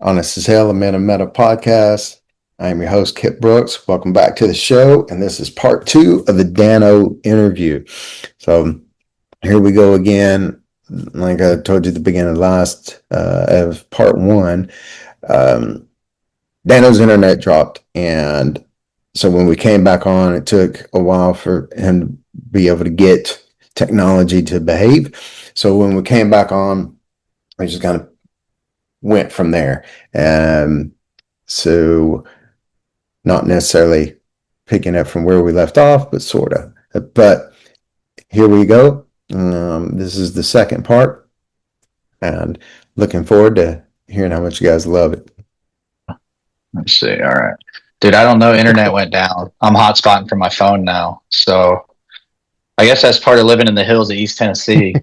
on the Sale Men of Meta podcast. I am your host, Kip Brooks. Welcome back to the show. And this is part 2 of the Dan O interview. So here we go again. Like I told you at the beginning of part 1, Dano's internet dropped. And so when we came back on, it took a while for him to be able to get technology to behave. So when we came back on, we just kind of went from there. So not necessarily picking up from where we left off, but sort of. But here we go. This is the second part, and looking forward to hearing how much you guys love it. Let's see. All right. Dude, I don't know. Internet went down. I'm hotspotting from my phone now. So I guess that's part of living in the hills of East Tennessee.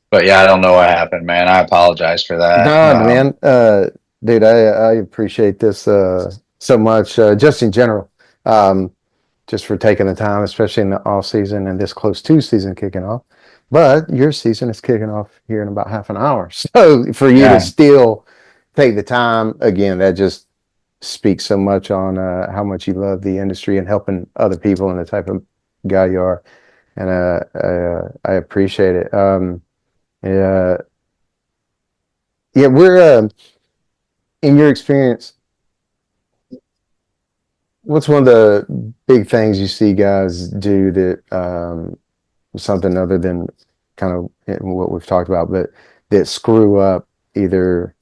But yeah, I don't know what happened, man. I apologize for that. No, man. Dude, I appreciate this so much, just in general. Just for taking the time, especially in the off season and this close to season kicking off. But your season is kicking off here in about half an hour. So for you to still take the time, again, that just speaks so much on how much you love the industry and helping other people and the type of guy you are. And I appreciate it. We're in your experience, what's one of the big things you see guys do that something other than kind of what we've talked about, but that screw up either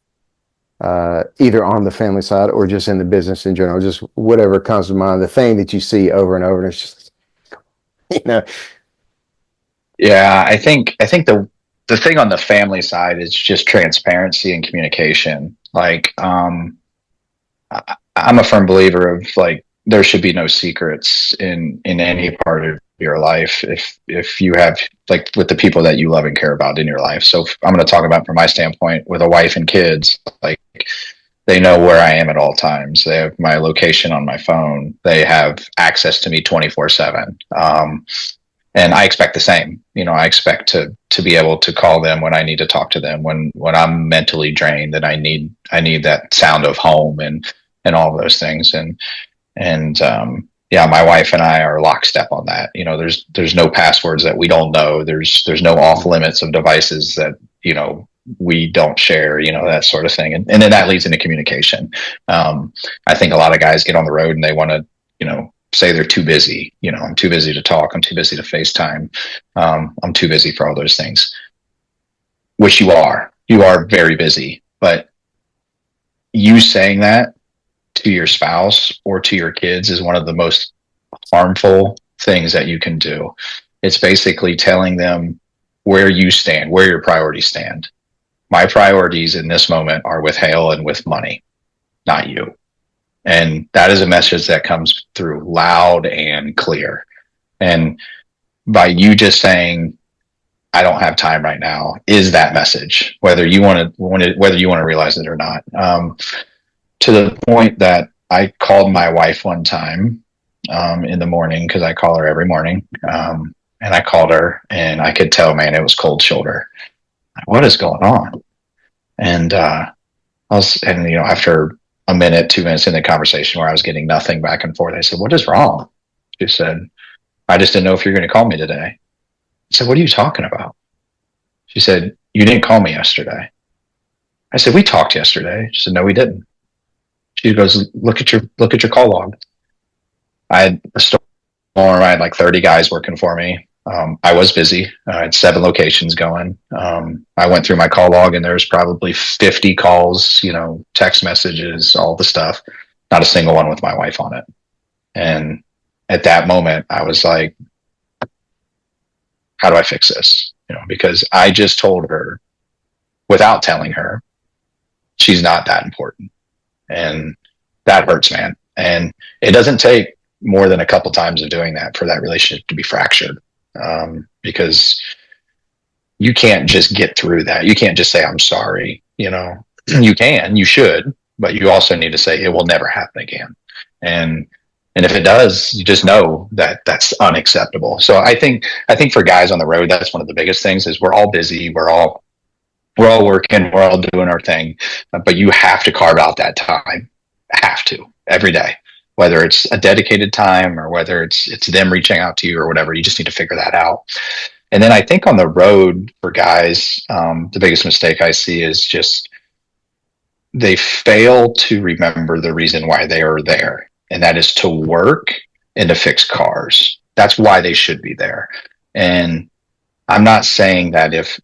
on the family side or just in the business in general, just whatever comes to mind, the thing that you see over and over, and it's just, Yeah, I think the thing on the family side is just transparency and communication. Like, I'm a firm believer of, like, there should be no secrets in any part of your life if you have, like, with the people that you love and care about in your life. So I'm going to talk about from my standpoint with a wife and kids. Like, they know where I am at all times. They have my location on my phone. They have access to me 24/7. And I expect the same. I expect to be able to call them when I need to talk to them, when I'm mentally drained, and I need that sound of home and all of those things. And my wife and I are lockstep on that. There's no passwords that we don't know. There's no off limits of devices that we don't share. That sort of thing. And then that leads into communication. I think a lot of guys get on the road and they want to say they're too busy. I'm too busy to talk. I'm too busy to FaceTime. I'm too busy for all those things, which you are. You are very busy, but you saying that to your spouse or to your kids is one of the most harmful things that you can do. It's basically telling them where you stand, where your priorities stand. My priorities in this moment are with Hale and with money, not you. And that is a message that comes through loud and clear. And by you just saying, I don't have time right now, is that message, whether you want to realize it or not. To the point that I called my wife one time in the morning, because I call her every morning. And I called her and I could tell, man, it was cold shoulder. What is going on? And after a minute, 2 minutes in the conversation where I was getting nothing back and forth, I said, what is wrong? She said, I just didn't know if you're going to call me today. I said, what are you talking about? She said, you didn't call me yesterday. I said, we talked yesterday. She said, no, we didn't. She goes, look at your call log. I had a storm. I had like 30 guys working for me. I was busy. I had 7 locations going. I went through my call log and there's probably 50 calls, text messages, all the stuff. Not a single one with my wife on it. And at that moment, I was like, how do I fix this? Because I just told her without telling her she's not that important. And that hurts, man. And it doesn't take more than a couple times of doing that for that relationship to be fractured. Because you can't just get through that. You can't just say, I'm sorry. You should, but you also need to say it will never happen again. And And if it does, you just know that that's unacceptable. So I think for guys on the road, that's one of the biggest things is we're all busy, we're all working, we're all doing our thing, but you have to carve out that time. Have to every day, whether it's a dedicated time or whether it's them reaching out to you or whatever. You just need to figure that out. And then I think on the road for guys, the biggest mistake I see is just they fail to remember the reason why they are there, and that is to work and to fix cars. That's why they should be there. And I'm not saying that if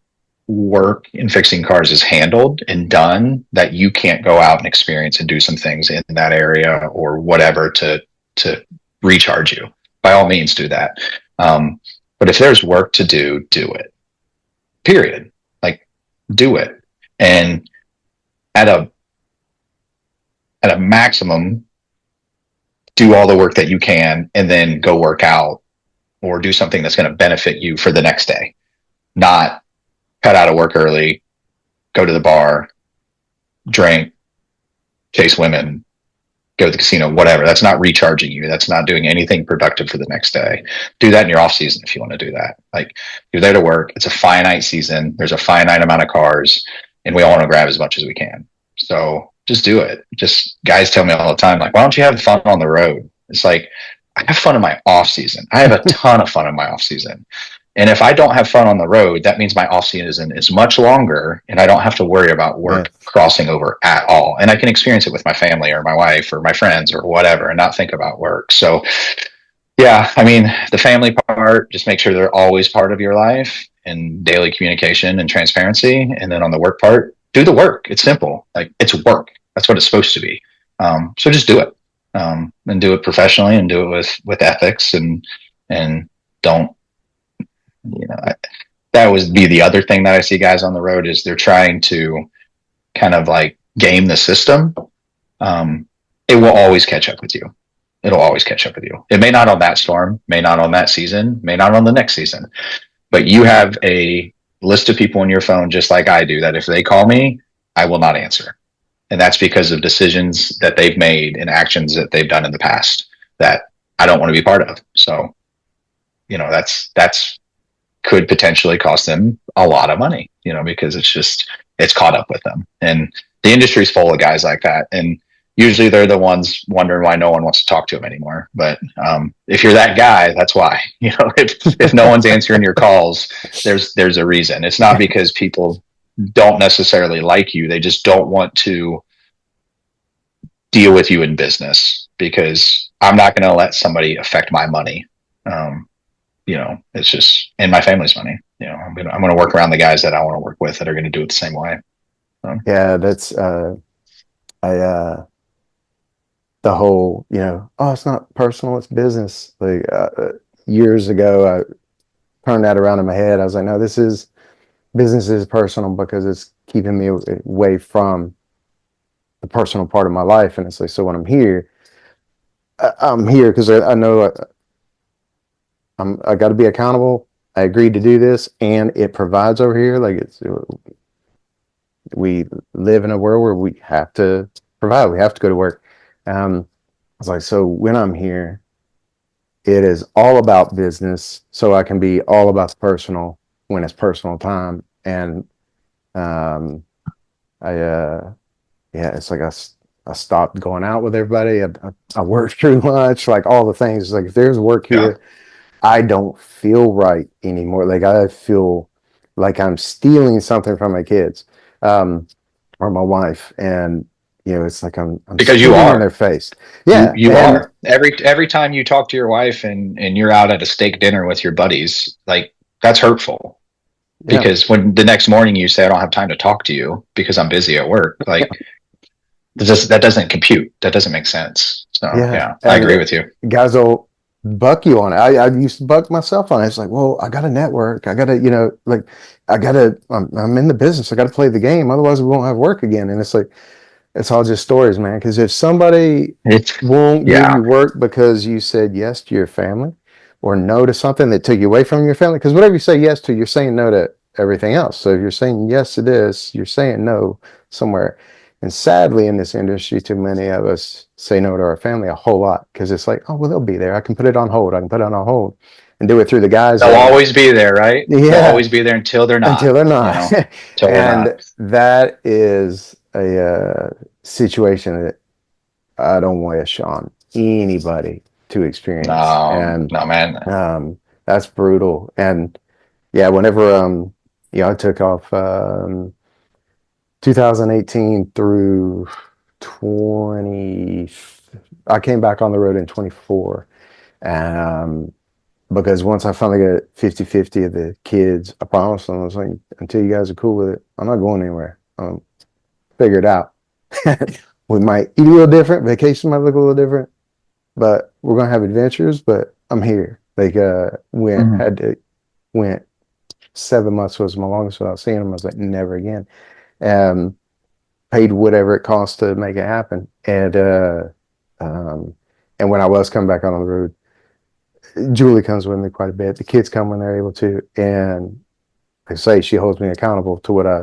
work in fixing cars is handled and done, that you can't go out and experience and do some things in that area or whatever to recharge you. By all means, do that. But if there's work to do, do it. Period. Like, do it. And at a maximum, do all the work that you can, and then go work out or do something that's going to benefit you for the next day. Not cut out of work early, go to the bar, drink, chase women, go to the casino, whatever. That's not recharging you. That's not doing anything productive for the next day. Do that in your off season if you want to do that. Like, you're there to work. It's a finite season. There's a finite amount of cars, and we all want to grab as much as we can. So just do it. Just guys tell me all the time, like, why don't you have fun on the road? It's like, I have fun in my off season. I have a ton of fun in my off season. And if I don't have fun on the road, that means my off season is much longer, and I don't have to worry about work crossing over at all. And I can experience it with my family or my wife or my friends or whatever, and not think about work. So yeah, I mean, the family part, just make sure they're always part of your life, and daily communication and transparency. And then on the work part, do the work. It's simple. Like, it's work. That's what it's supposed to be. So just do it, and do it professionally, and do it with ethics, and don't, that would be the other thing that I see guys on the road is they're trying to kind of like game the system. It will always catch up with you. It'll always catch up with you. It may not on that storm, may not on that season, may not on the next season, but you have a list of people in your phone, just like I do, that if they call me, I will not answer. And that's because of decisions that they've made and actions that they've done in the past that I don't want to be part of. So, that's could potentially cost them a lot of money, because it's caught up with them. And the industry's full of guys like that. And usually they're the ones wondering why no one wants to talk to them anymore. But if you're that guy, that's why. If no one's answering your calls, there's a reason. It's not because people don't necessarily like you. They just don't want to deal with you in business, because I'm not going to let somebody affect my money. It's just in my family's money. I'm gonna work around the guys that I want to work with that are going to do it the same way. Yeah, that's I the whole, oh, it's not personal, it's business. Like years ago, I turned that around in my head. I was like, no, business is personal because it's keeping me away from the personal part of my life. And it's like, so when I'm here, I'm here because I know I got to be accountable. I agreed to do this, and it provides over here. Like, we live in a world where we have to provide. We have to go to work. I was like, so when I'm here, it is all about business, so I can be all about the personal when it's personal time. And it's like I stopped going out with everybody. I worked through lunch, like all the things. Like, if there's work here, I don't feel right anymore. Like, I feel like I'm stealing something from my kids, or my wife. And, it's like I'm because you are in their face. Yeah. You are. Every time you talk to your wife and you're out at a steak dinner with your buddies, like, that's hurtful. Yeah. Because when the next morning you say, I don't have time to talk to you because I'm busy at work, like, that doesn't compute. That doesn't make sense. So yeah, I agree with you. Guys will buck you on it. I used to buck myself on it. It's like, well, I got to network. I got to, I'm in the business. I got to play the game. Otherwise we won't have work again. And it's like, it's all just stories, man. Because if somebody won't give you work because you said yes to your family or no to something that took you away from your family, because whatever you say yes to, you're saying no to everything else. So if you're saying yes to this, you're saying no somewhere. And sadly, in this industry, too many of us say no to our family a whole lot because it's like, oh, well, they'll be there. I can put it on hold. I can put it on hold and do it through the guys They'll that are, always be there, right? They'll yeah, always be there until they're not, until they're you not. know, until they're not. And that is a situation that I don't wish on anybody to experience. No, And no, man. that's brutal. And yeah, whenever I took off 2018 through 20, I came back on the road in 24. Um, because once I finally got 50-50 of the kids, I promised them, I was like, until you guys are cool with it, I'm not going anywhere. Figure it out. We might eat a little different, vacation might look a little different, but we're gonna have adventures, but I'm here. Like Mhm. went 7 months was my longest without seeing them. I was like, never again. Um, Paid whatever it cost to make it happen. Um, and when I was coming back on the road, Julie comes with me quite a bit. The kids come when they're able to, and like I say, she holds me accountable to what I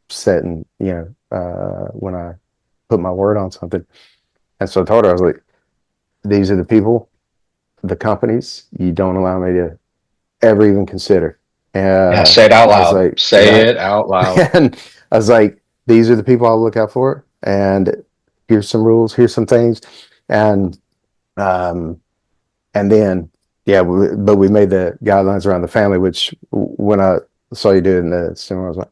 said, and when I put my word on something. And so I told her, I was like, these are the people, the companies you don't allow me to ever even consider. Yeah, say it out I was loud. like, Say right. it out loud. And I was like, these are the people I'll look out for. And here's some rules, here's some things. And um, and then yeah, but we made the guidelines around the family, which when I saw you do it in the cinema, I was like,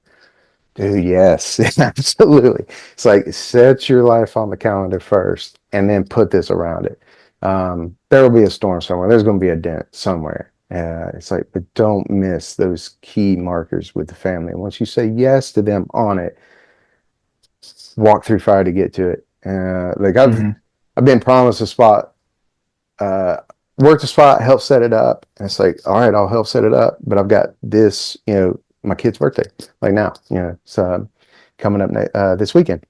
dude, yes, absolutely. It's like set your life on the calendar first and then put this around it. There will be a storm somewhere. There's going to be a dent somewhere. It's like, but don't miss those key markers with the family. And once you say yes to them on it, walk through fire to get to it. Like Hmm. I've been promised a spot, uh, worked a spot, help set it up. And it's like, all right, I'll help set it up, but I've got this, my kid's birthday, like now, it's coming up this weekend.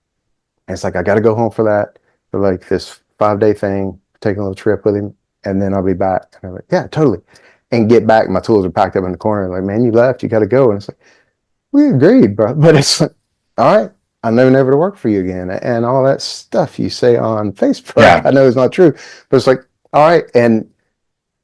And it's like, I got to go home for that, for like this 5 day thing, taking a little trip with him, and then I'll be back. And I'm like, yeah, totally. And get back, my tools are packed up in the corner. Like, man, you left, you got to go. And it's like, we agreed, bro. But it's like, all right, I know never to work for you again. And all that stuff you say on Facebook, Yeah, I know is not true. But it's like, all right. And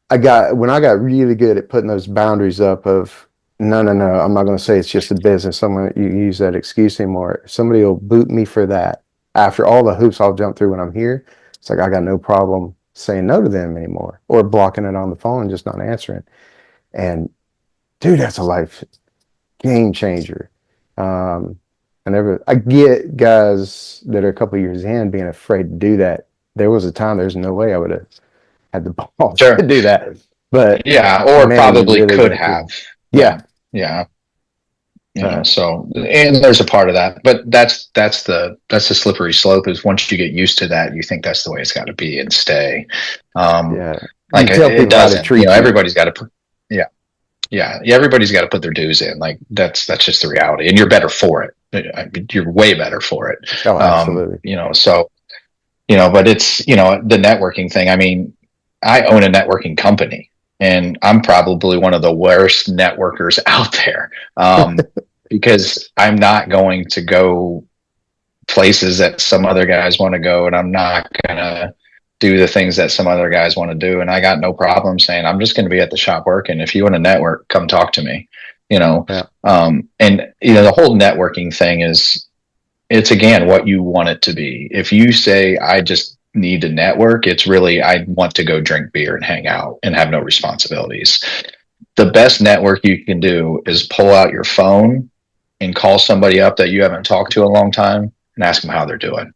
when I got really good at putting those boundaries up of, no, no, no, I'm not going to say it's just a business. Someone you use that excuse anymore. Somebody will boot me for that. After all the hoops I'll jump through when I'm here, it's like I got no problem saying no to them anymore or blocking it on the phone and just not answering. And dude, that's a life game changer. Um, I get guys that are a couple years in being afraid to do that. There was a time there's no way I would have had the balls to sure. do that. But Yeah, or man, you probably really could got to. have. Yeah, Yeah. yeah. Uh, So and there's a part of that, but that's the slippery slope. Is once you get used to that, you think that's the way it's got to be and stay. Um, yeah. You like tell it people how to doesn't. treat you. Everybody's got to put. Yeah, yeah. Everybody's got to put their dues in. Like that's just the reality, and you're better for it. You're way better for it. Oh, absolutely. So but it's the networking thing. I mean, I own a networking company, and I'm probably one of the worst networkers out there, because I'm not going to go places that some other guys want to go, and I'm not gonna do the things that some other guys want to do. And I got no problem saying I'm just going to be at the shop working. If you want to network, come talk to me. You know, Yeah. and the whole networking thing is, it's again what you want it to be. If you say I just need to network, it's really I want to go drink beer and hang out and have no responsibilities. The best network you can do is pull out your phone and call somebody up that you haven't talked to in a long time and ask them how they're doing.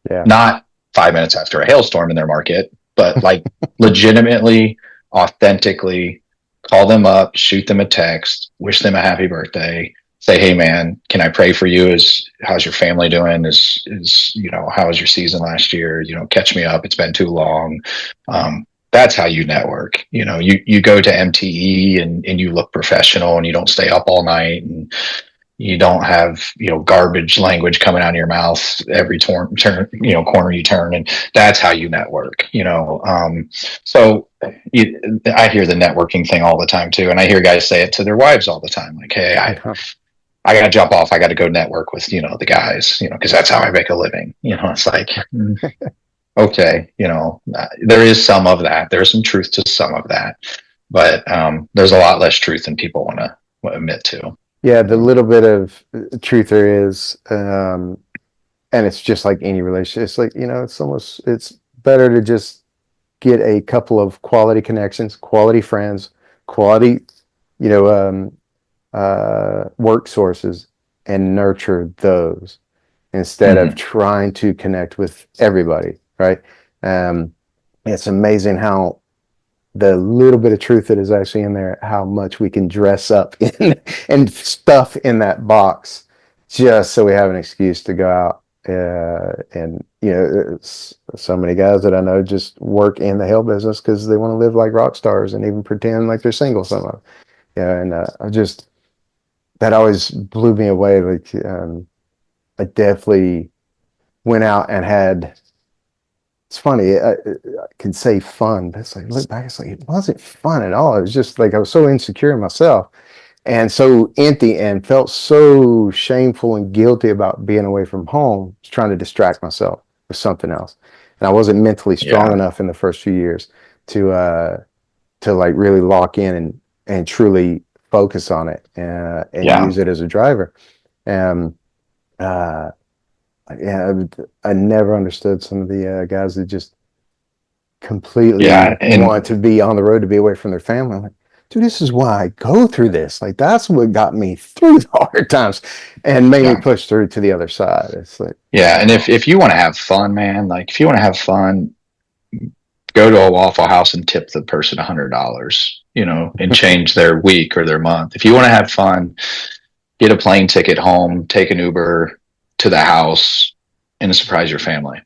Yeah. Not 5 minutes after a hailstorm in their market, but like legitimately, authentically call them up, shoot them a text, wish them a happy birthday, say, hey man, can I pray for you? How's your family doing? How was your season last year? Catch me up. It's been too long. That's how you network. You go to MTE and you look professional and you don't stay up all night and you don't have garbage language coming out of your mouth every corner you turn, and that's how you network. So I hear the networking thing all the time too, and I hear guys say it to their wives all the time, like, hey, I got to jump off. I got to go network with, the guys, cause that's how I make a living. It's like, okay, there is some of that. There's some truth to some of that, but, there's a lot less truth than people want to admit to. Yeah, the little bit of truth there is, and it's just like any relationship. It's like, it's better to just get a couple of quality connections, quality friends, quality, you know, work sources, and nurture those instead of Mm-hmm. trying to connect with everybody, right? Um, it's amazing how the little bit of truth that is actually in there, how much we can dress up in, and stuff in that box just so we have an excuse to go out. And so many guys that I know just work in the hell business because they want to live like rock stars and even pretend like they're single. Some of them, yeah. And I just that always blew me away. Like I definitely went out and had. It's funny. I can say fun, but it's like look back. It's like it wasn't fun at all. It was just like I was so insecure in myself and so empty and felt so shameful and guilty about being away from home, trying to distract myself with something else. And I wasn't mentally strong Yeah. enough in the first few years to like really lock in and truly focus on it and Yeah. use it as a driver. And uh, yeah, I never understood some of the guys that just Yeah. completely And want to be on the road to be away from their family. I'm like, dude, this is why I go through this. Like that's what got me through the hard times and made me yeah. push through to the other side. It's like, Yeah. And oh, if you want to have fun, man, like if you want to have fun, go to a Waffle House and tip the person $100, and change their week or their month. If you want to have fun, get a plane ticket home, take an Uber to the house and surprise your family.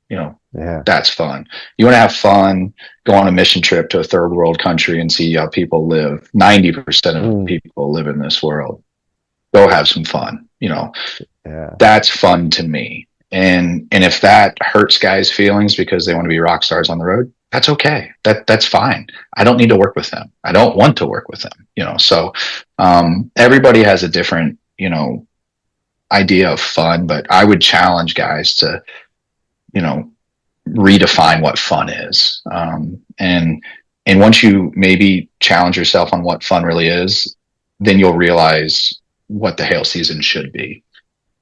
You know, yeah. that's fun. You want to have fun, go on a mission trip to a third world country and see how people live. 90% of Mm, people live in this world. Go have some fun. yeah. That's fun to me. And if that hurts guys' feelings because they want to be rock stars on the road, that's okay. That's fine. I don't need to work with them. I don't want to work with them. So everybody has a different, idea of fun, but I would challenge guys to, you know, redefine what fun is. And once you maybe challenge yourself on what fun really is, then you'll realize what the hail season should be.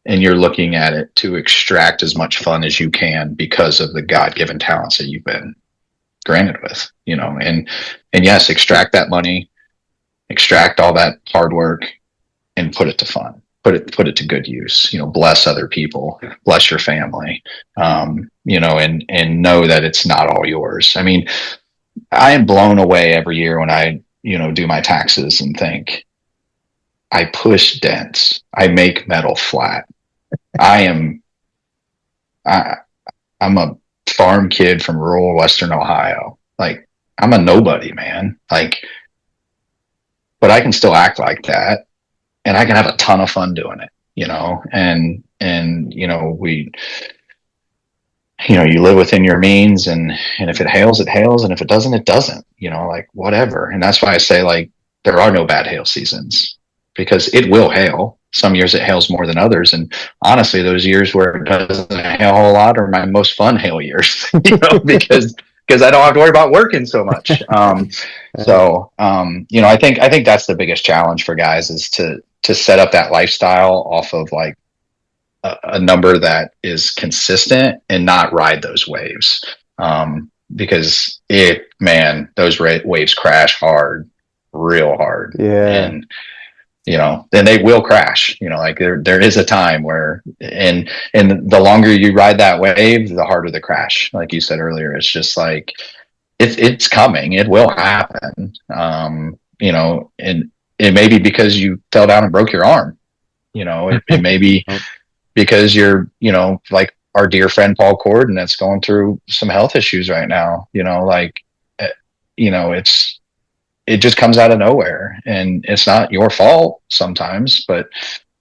And you're looking at it to extract as much fun as you can because of the God given talents that you've been granted with, and yes, extract that money, extract all that hard work and put it to fun. Put it to good use, bless other people, bless your family, and know that it's not all yours. I mean, I am blown away every year when I, do my taxes and think I push dents. I make metal flat. I am, I, I'm a farm kid from rural Western Ohio. Like I'm a nobody, man. Like, but I can still act like that and I can have a ton of fun doing it, and, you live within your means and if it hails, it hails. And if it doesn't, it doesn't, like whatever. And that's why I say like, there are no bad hail seasons because it will hail. Some years it hails more than others. And honestly, those years where it doesn't hail a whole lot are my most fun hail years, because I don't have to worry about working so much. Uh, I think that's the biggest challenge for guys is to set up that lifestyle off of like a number that is consistent and not ride those waves. Because those waves crash hard, real hard. yeah. And, then they will crash, like there is a time where, and the longer you ride that wave, the harder the crash. Like you said earlier, it's just like, it's coming, it will happen. And it may be because you fell down and broke your arm. It may be Oh, because you're, like our dear friend Paul Corden that's going through some health issues right now, like, eh, it just comes out of nowhere and it's not your fault sometimes, but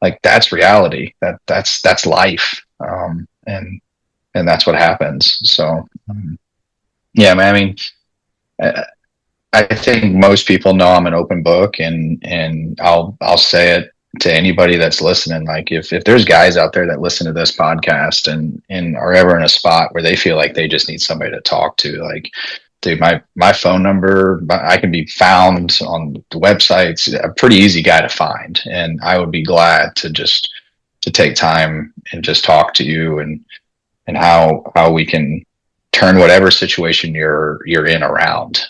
like that's reality. That's life. And that's what happens. So, yeah, man, I mean, I think most people know I'm an open book and I'll say it to anybody that's listening, like if there's guys out there that listen to this podcast and are ever in a spot where they feel like they just need somebody to talk to, like, dude, my phone number, I can be found on the websites, a pretty easy guy to find. And I would be glad to just to take time and just talk to you and how we can turn whatever situation you're in around.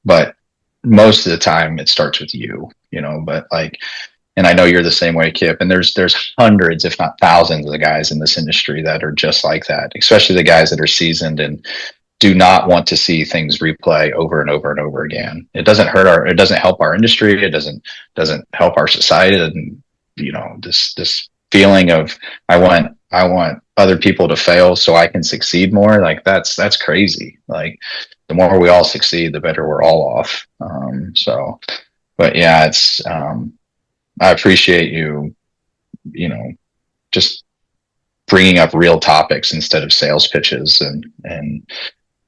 But most of the time it starts with you, you know, but like, and I know you're the same way, Kip. And there's hundreds, if not thousands, of the guys in this industry that are just like that, especially the guys that are seasoned and do not want to see things replay over and over and over again. It doesn't help our industry. It doesn't help our society. And, you know, this feeling of I want other people to fail so I can succeed more. Like that's crazy. Like the more we all succeed, the better we're all off. But yeah, I appreciate you, you know, just bringing up real topics instead of sales pitches and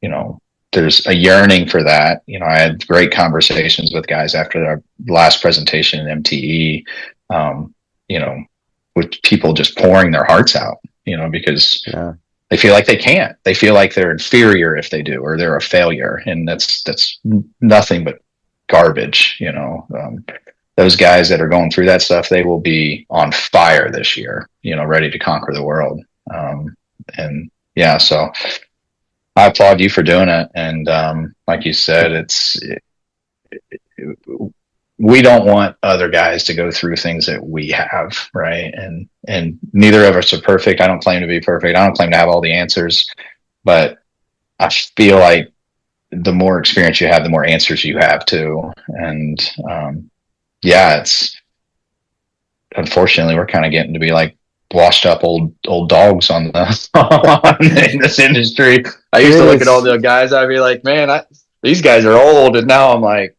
you know, there's a yearning for that. You know, I had great conversations with guys after our last presentation in MTE, you know, with people just pouring their hearts out, you know, because Yeah. they feel like they can't. They feel like they're inferior if they do, or they're a failure. And that's nothing but garbage, you know. Those guys that are going through that stuff, they will be on fire this year, you know, ready to conquer the world. And yeah, so I applaud you for doing it. And like you said, we don't want other guys to go through things that we have, right? And neither of us are perfect. I don't claim to be perfect. I don't claim to have all the answers, but I feel like the more experience you have, the more answers you have too. And yeah, it's unfortunately we're kind of getting to be like washed up old dogs on the in this industry. I used to look at all the guys, I'd be like, man, these guys are old, and now I'm like,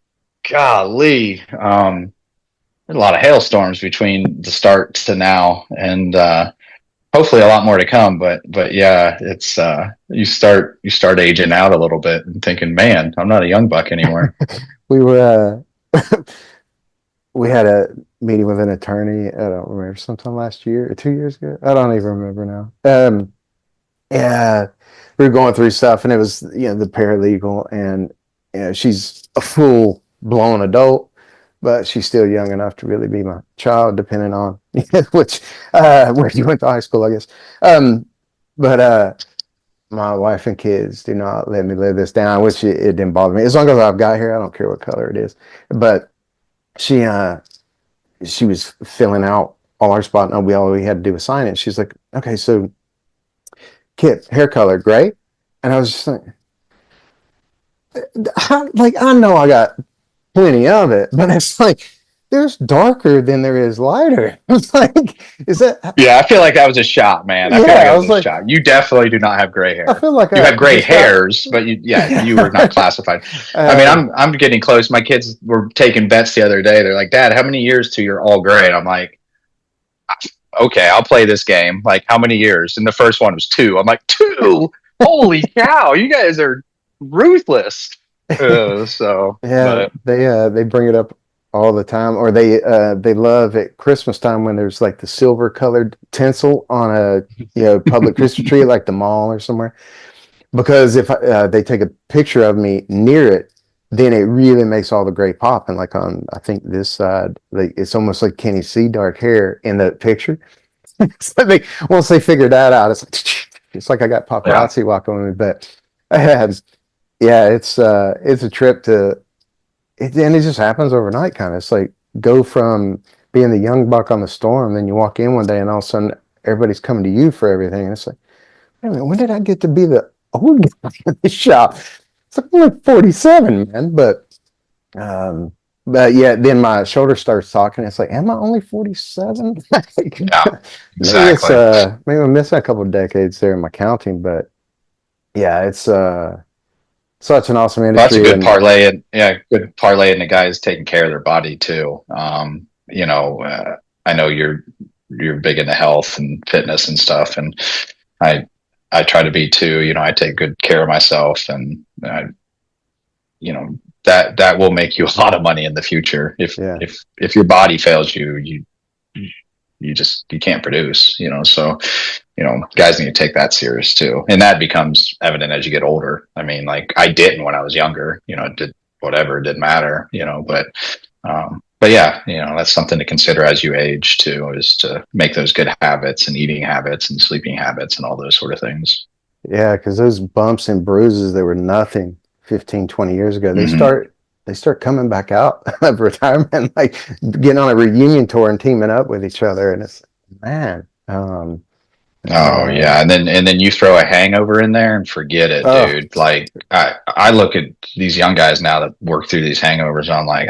golly, there's a lot of hailstorms between the start to now, and hopefully a lot more to come. But yeah, it's you start aging out a little bit and thinking, man, I'm not a young buck anymore. We were we had a meeting with an attorney. I don't remember, sometime last year or 2 years ago. I don't even remember now. Yeah, we were going through stuff, and it was, you know, the paralegal, and you know, she's a full blown adult, but she's still young enough to really be my child, depending on which where you went to high school, I guess. But my wife and kids do not let me live this down, which it didn't bother me as long as I've got here. I don't care what color it is. But she she was filling out all our spot, and all we had to do was sign it. She's like, okay, so Kip, hair color gray. And I was just like, I know I got plenty of it, but it's like there's darker than there is lighter. I was like, is that? Yeah, I feel like that was a shot, man. I feel like Yeah, I that was was a like, shot. You definitely do not have gray hair. I feel like You I have gray just got, hairs, but you were not classified. I mean, uh, I'm getting close. My kids were taking bets the other day. They're like, Dad, how many years till you're all gray? And I'm like, okay, I'll play this game. Like, how many years? And the first one was 2. I'm like, 2? Holy cow, you guys are ruthless. yeah, But they bring it up all the time, or they love at Christmas time when there's like the silver colored tinsel on a, you know, public Christmas tree, like the mall or somewhere. Because if they take a picture of me near it, then it really makes all the gray pop. And like on, I think this side, like it's almost like, can you see dark hair in the picture? So once they figure that out, it's like it's like I got yeah, paparazzi walking with me. But yeah, it's a trip to it, and it just happens overnight. Kind of, it's like go from being the young buck on the storm, then you walk in one day, and all of a sudden everybody's coming to you for everything. And it's like, wait a minute, when did I get to be the old guy in the shop? It's like I'm like 47, man. But yeah, then my shoulder starts talking. It's like, am I only 47? yeah, Maybe it's exactly. maybe I'm missing a couple of decades there in my counting, but yeah, it's such an awesome Well, that's a industry. good And parlay, and yeah, good parlay, and the guys taking care of their body too. You know, I know you're big into health and fitness and stuff, and I I try to be too. You know, I take good care of myself, and you know, that will make you a lot of money in the future. If Yeah. if your body fails you, you can't produce, so guys need to take that serious too. And that becomes evident as you get older. I mean, like, I didn't when I was younger, it did whatever, it didn't matter, but yeah, that's something to consider as you age too, is to make those good habits and eating habits and sleeping habits and all those sort of things. Yeah, because those bumps and bruises that were nothing 15, 20 years ago, Hmm. they start coming back out of retirement, like getting on a reunion tour and teaming up with each other. And it's, man, Oh uh, yeah, and then you throw a hangover in there and forget it, oh, dude. Like, I look at these young guys now that work through these hangovers, and I'm like,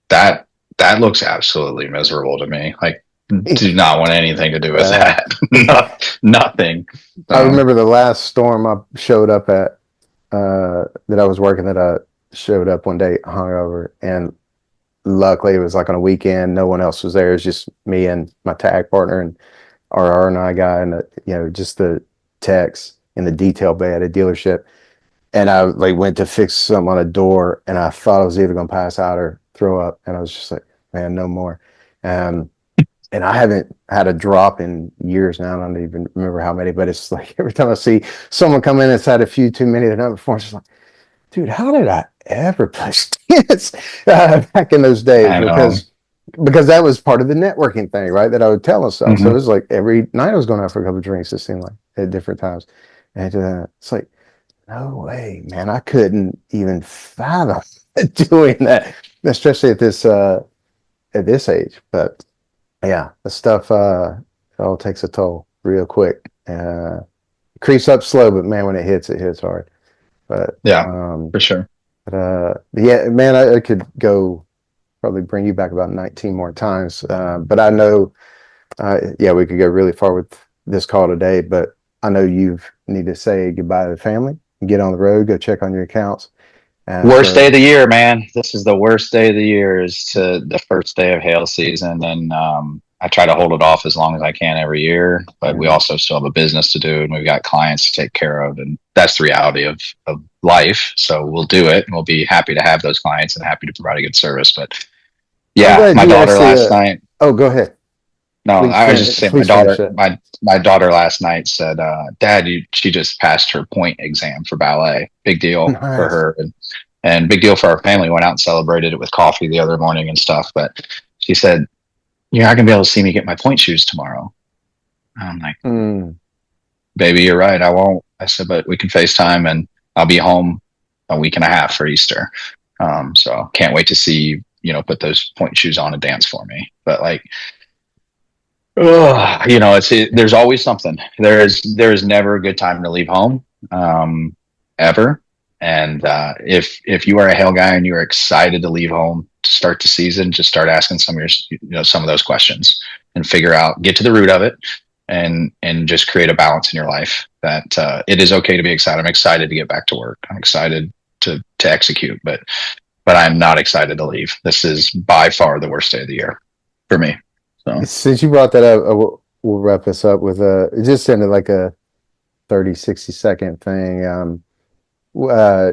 that that looks absolutely miserable to me. Like, do not want anything to do with uh, that. Nothing. I So remember the last storm I showed up at, that I was working, that I showed up one day hungover, and luckily it was like on a weekend. No one else was there. It was just me and my tag partner and our R&I guy, and just the techs in the detail bay at a dealership. And I like went to fix something on a door, and I thought I was either gonna pass out or throw up, and I was just like, man, no more. Um, and I haven't had a drop in years now. I don't even remember how many, but it's like every time I see someone come in that's had a few too many the night before, it's just like, dude, how did I ever play tennis back in those days? I know. Because that was part of the networking thing, right? That I would tell myself. So it Hmm. was like every night I was going out for a couple of drinks. It seemed like at different times, and it's like, no way, man! I couldn't even fathom doing that, especially at this age. But yeah, the stuff it all takes a toll real quick. Creeps up slow, but man, when it hits hard. But Yeah, for sure. yeah, man, I could go probably bring you back about 19 more times. But I know, yeah, we could go really far with this call today. But I know you need to say goodbye to the family, get on the road, go check on your accounts. Worst day So of the year, man. This is the worst day of the year. Is to the first day of hail season, and I try to hold it off as long as I can every year. But we yeah, also still have a business to do, and we've got clients to take care of, and that's the reality of life. So we'll do it, and we'll be happy to have those clients and happy to provide a good service. But I'm yeah, glad my you daughter actually. last night. Oh, go ahead. No, I was just saying, my Please finish daughter, that. my daughter last night said, "Dad, she just passed her point exam for ballet. Big deal for Nice. her, and big deal for our family. Went out and celebrated it with coffee the other morning and stuff." But she said, "You're not gonna be able to see me get my point shoes tomorrow." I'm like, Mm, "Baby, you're right. I won't." I said, "But we can FaceTime, and I'll be home a week and a half for Easter. So can't wait to see you. Put those point shoes on and dance for me." But like, there's always something. There is never a good time to leave home, ever. And if you are a Hail guy and you are excited to leave home to start the season, just start asking some of those questions and get to the root of it, and just create a balance in your life. That it is okay to be excited. I'm excited to get back to work. I'm excited to execute, but I'm not excited to leave. This is by far the worst day of the year for me. So. since you brought that up, we'll wrap this up with it just sounded like a 30, 60-second thing. Uh,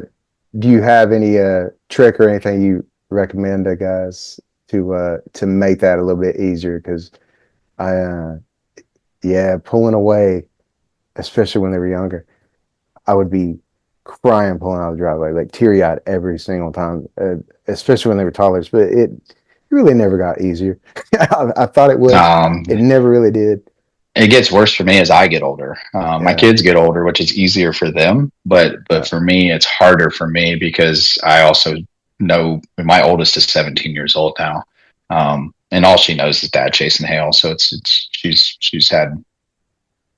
do you have any trick or anything you recommend to guys to make that a little bit easier? Because I yeah, pulling away, especially when they were younger, I would be crying pulling out of the driveway, like teary eyed every single time, especially when they were toddlers. But it really never got easier. I thought it would. Um, It never really did. it gets worse for me as I get older. My Yeah, kids get older, which is easier for them, but yeah, for me, it's harder for me because I also know my oldest is 17 years old now, and all she knows is dad chasing hail. So she's had,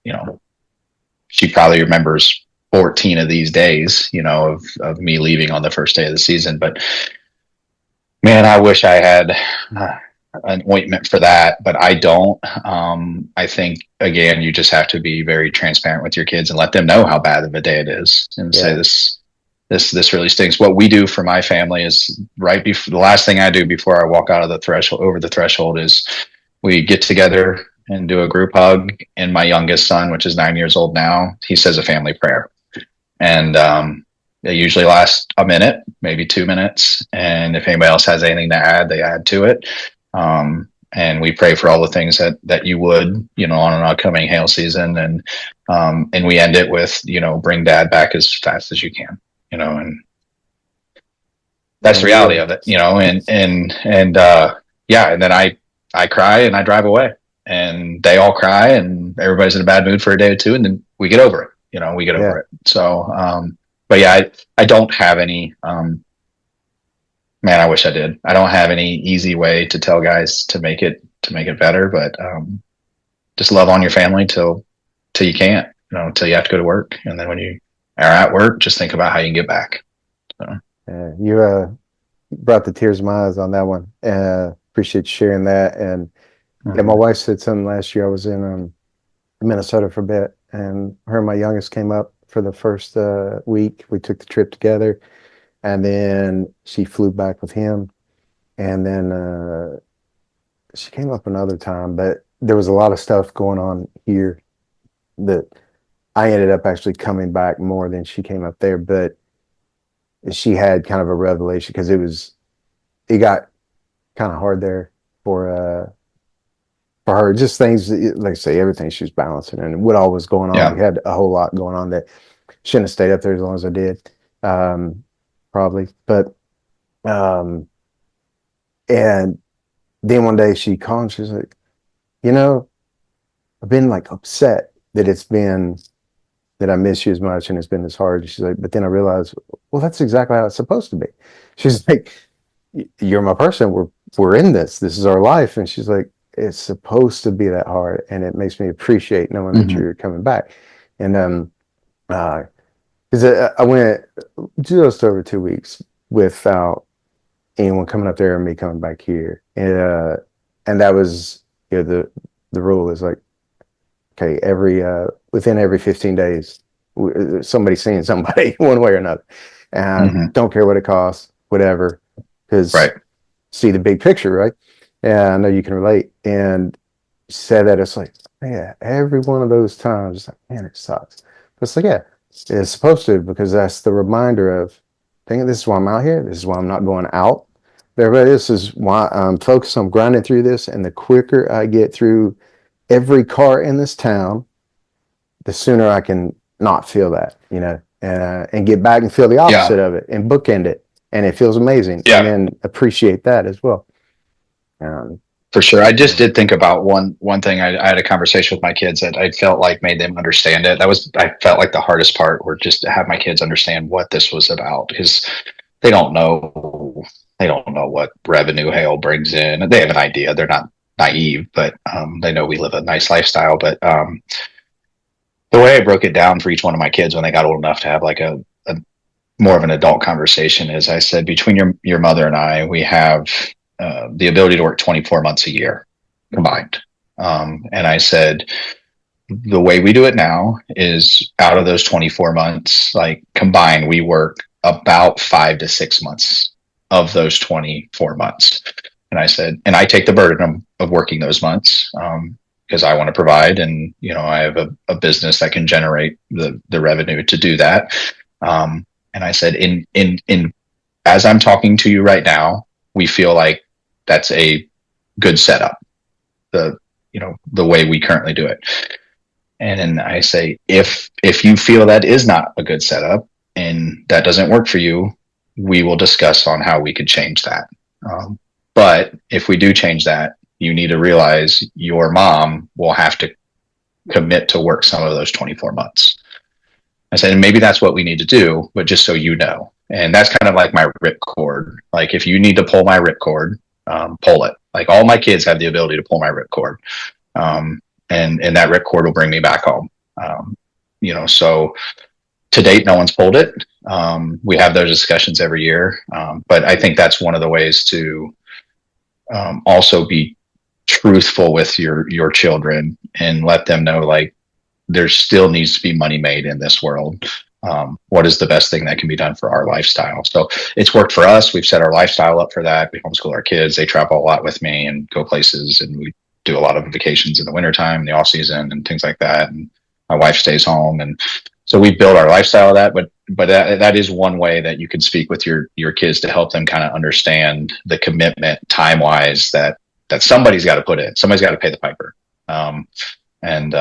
you know she probably remembers 14 of these days, of me leaving on the first day of the season. But man, I wish I had an ointment for that, but I don't. I think again, you just have to be very transparent with your kids and let them know how bad of a day it is, and say yeah. this really stinks. What we do for my family is right before the last thing I do before I walk out of the threshold over the threshold is we get together and do a group hug. And my youngest son, which is 9 years old now, he says a family prayer, and They usually last a minute, maybe 2 minutes. And if anybody else has anything to add, they add to it. And we pray for all the things that you would, on an upcoming hail season. And we end it with, bring dad back as fast as you can, and that's Yeah, the reality of it, yeah. And then I cry and I drive away, and they all cry, and everybody's in a bad mood for a day or two. And then we get over it, we get yeah, over it. So, but yeah, I don't have any, man, I wish I did. I don't have any easy way to tell guys to make it better, but, just love on your family till you can't, till you have to go to work. And then when you are at work, just think about how you can get back. So. yeah. You brought the tears to my eyes on that one. Appreciate you sharing that. And yeah, my wife said something last year. I was in Minnesota for a bit, and her and my youngest came up for the first week. We took the trip together, and then she flew back with him, and then she came up another time. But there was a lot of stuff going on here that I ended up actually coming back more than she came up there. But she had kind of a revelation because it got kind of hard there for her. Just things like I say, everything she was balancing and what all was going on. Yeah, We had a whole lot going on that shouldn't have stayed up there as long as I did, probably. But um, and then one day she called and she's like, you know, I've been like upset that it's been that I miss you as much and it's been this hard. She's like, but then I realized, well, that's exactly how it's supposed to be. She's like, you're my person. We're in this. This is our life. And she's like, it's supposed to be that hard, and it makes me appreciate knowing that mm-hmm. you're coming back. And because I went just over 2 weeks without anyone coming up there and me coming back here, and that was the rule is like, okay, within every 15 days, somebody's seeing somebody one way or another, and Mm-hmm. don't care what it costs, whatever, because Right. see the big picture, right? Yeah, I know you can relate. And said that it's like, yeah, every one of those times, it's like, man, it sucks. But it's like, yeah, it's supposed to, because that's the reminder of, thinking this is why I'm out here. This is why I'm not going out there. But this is why I'm focused on grinding through this. And the quicker I get through every car in this town, the sooner I can not feel that, and get back and feel the opposite Yeah. of it and bookend it. And it feels amazing. Yeah. And then appreciate that as well. For sure. I just did think about one thing. I had a conversation with my kids that I felt like made them understand it. I felt like the hardest part were just to have my kids understand what this was about, because they don't know what revenue hail brings in. They have an idea. They're not naive, but they know we live a nice lifestyle. But the way I broke it down for each one of my kids when they got old enough to have like a more of an adult conversation is, I said, between your mother and I, we have the ability to work 24 months a year combined. And I said, the way we do it now is, out of those 24 months, like combined, we work about 5 to 6 months of those 24 months. And I said, and I take the burden of working those months, because I want to provide, and I have a business that can generate the revenue to do that. And I said, in as I'm talking to you right now, we feel like that's a good setup, the way we currently do it. And then I say, if you feel that is not a good setup and that doesn't work for you, we will discuss on how we could change that. But if we do change that, you need to realize your mom will have to commit to work some of those 24 months. I said, and maybe that's what we need to do, but just so you know. And that's kind of like my ripcord. Like, if you need to pull my ripcord, pull it. Like, all my kids have the ability to pull my ripcord. And that ripcord will bring me back home. So to date, no one's pulled it. We have those discussions every year. But I think that's one of the ways to also be truthful with your children and let them know, like, there still needs to be money made in this world. What is the best thing that can be done for our lifestyle? So it's worked for us. We've set our lifestyle up for that. We homeschool our kids. They travel a lot with me and go places, and we do a lot of vacations in the wintertime, the off season, and things like that. And my wife stays home. And so we build our lifestyle of that, but but that is one way that you can speak with your kids to help them kind of understand the commitment time wise that somebody's got to put in. Somebody's got to pay the piper. And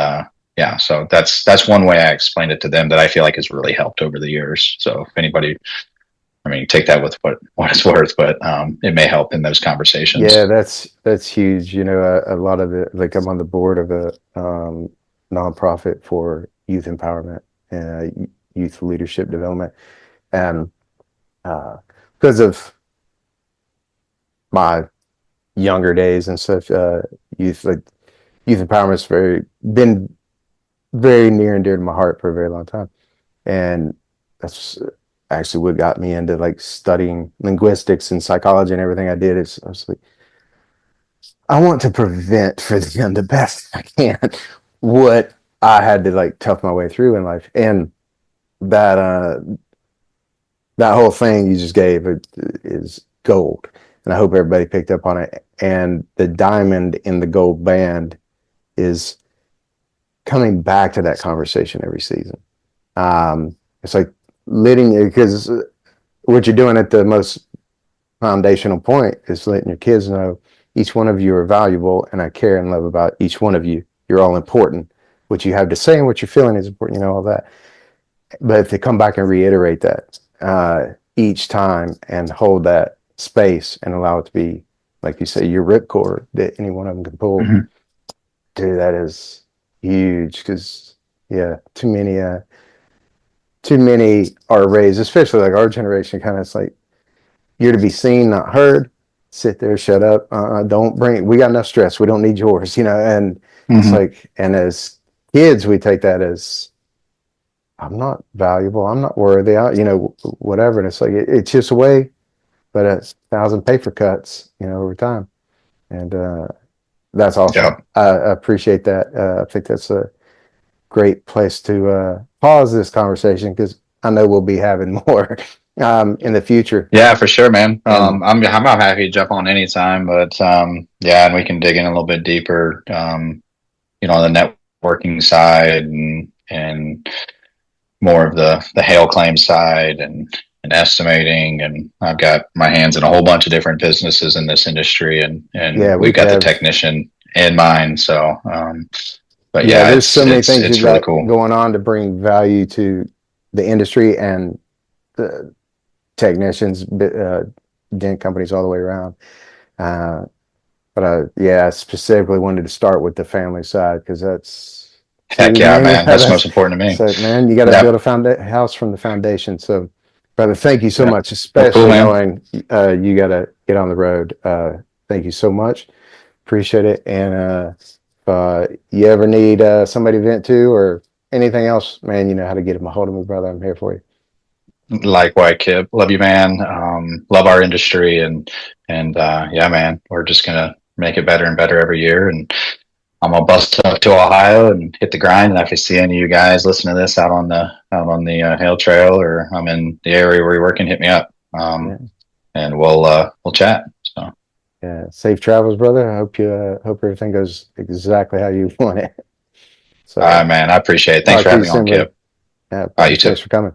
yeah, so that's one way I explained it to them that I feel like has really helped over the years. So if anybody, I mean, take that with what it's worth, but it may help in those Yeah, conversations. that's huge. A lot of the like I'm on the board of a nonprofit for youth empowerment and youth leadership development, and uh, because of my younger days and stuff, youth like youth empowerment's very been very near and dear to my heart for a very long time, and that's actually what got me into like studying linguistics and psychology and everything I did. Is I was like, I want to prevent for them the best I can what I had to like tough my way through in life, and that that whole thing you just gave is gold, and I hope everybody picked up on it. And the diamond in the gold band is coming back to that conversation every season. It's like letting because what you're doing at the most foundational point is letting your kids know each one of you are valuable and I care and love about each one of you. You're all important. What you have to say and what you're feeling is important, all that. But if they come back and reiterate that each time and hold that space and allow it to be, like you say, your ripcord that any one of them can pull, Mm-hmm. dude, that is huge because, yeah, too many are raised, especially like our generation, kind of, it's like, you're to be seen, not heard. Sit there, shut up. Don't bring. We got enough stress. We don't need yours. And it's Mm-hmm. like, and as kids, we take that as I'm not valuable. I'm not worthy. Whatever. And it's like it's just a way, but 1,000 paper cuts, over time, and that's awesome. Yeah. I appreciate that. I think that's a great place to pause this conversation because I know we'll be having more in the future. Yeah, for sure, man. And I'm happy to jump on anytime, but yeah, and we can dig in a little bit deeper, on the networking side and more of the hail claim side and estimating. And I've got my hands in a whole bunch of different businesses in this industry, and yeah, we we've could got the have. technician in mind. So, but Yeah, yeah, there's it's so many it's things you've it's really got cool. going on to bring value to the industry and the technicians, dent companies all the way around. Uh, but yeah, I specifically wanted to start with the family side because that's see Heck yeah, mainly man. That's most that's important to me. so man, you got to build Yep. a house from the foundation. So, brother, thank you so Yep. much, Well, cool, especially man. knowing you got to get on the road. Thank you so much. Appreciate it. And you ever need somebody to vent to or anything else, man, you know how to get a hold of me, brother. I'm here for you. Likewise, Kip. Love you, man. Love our industry and yeah, man. We're just gonna make it better and better every year. And I'm gonna bust up to Ohio and hit the grind. And if I see any of you guys listen to this out on the Hail Trail or I'm in the area where you're working, hit me up. Yeah. And we'll chat. So, Yeah. Safe travels, brother. I hope you hope everything goes exactly how you want it. all right, So man. I appreciate it. Thanks talk for to you having me on, soon, buddy. Kip. Yeah, All right, you buddy. too. Thanks for coming.